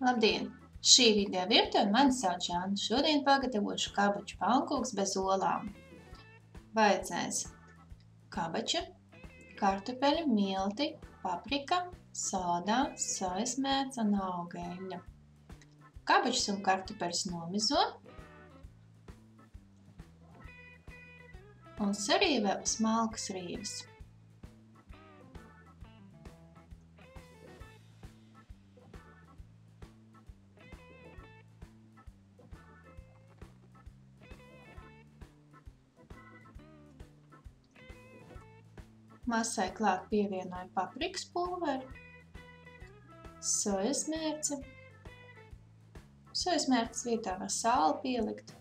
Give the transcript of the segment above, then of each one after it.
Labdien! Šī video virtuve mani sauc Žana. Šodien pagatavošu kabaču pankūks bez olām. Vajadzēs kabača, kartupeļu, milti, paprika, soda, sojas mērce un augeļļa. Kabačus un kartupeļus nomizo un sarīvē uz smalkas rīves. Masai klāt pievienoju paprikas pulveri, sojas mērci. Sojas mērces vietā var sāli pielikt.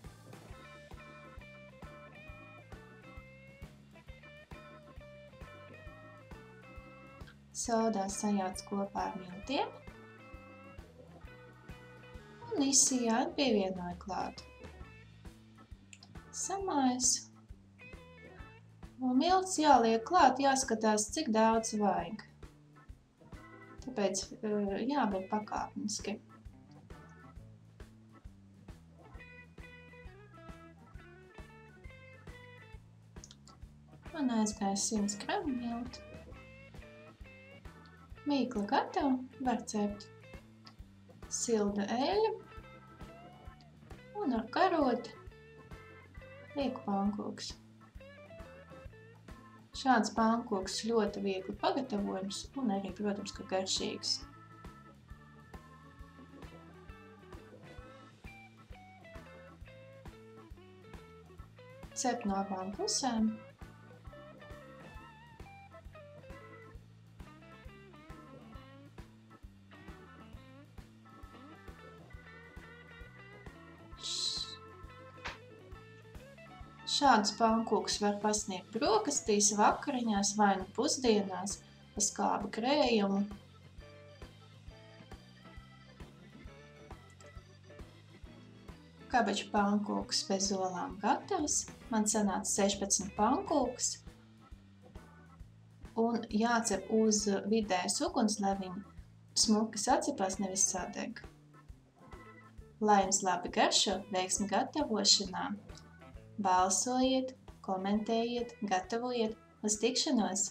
Sodā sajauc kopā ar miltiem un izsijāt pievienoju klāt. Samaisu. Un milts jāliek klāt, jāskatās, cik daudz vajag. Tāpēc jāber pakāpeniski. Man aizgāja 100 gramu miltu. Mīkla gatava, var cept sildu eļļu un ar karoti lieku pankūks. Šāds pankūks ļoti viegli pagatavojams un arī, protams, ka garšīgs. Cep no abām pusēm. Šādus pankūkus var pasniegt brokastīs, vakariņās vai nu pusdienās pa skābu krējumu. Kabaču pankūks bez olām gatavs. Man sanāca 16 pankūks. Un jācep uz vidējas uguns, lai viņi smuki sacepās, nevis sadeg. Lai jums labi garšo, veiksmi gatavošanā! Balsojiet, komentējiet, gatavojiet. Uz tikšanos!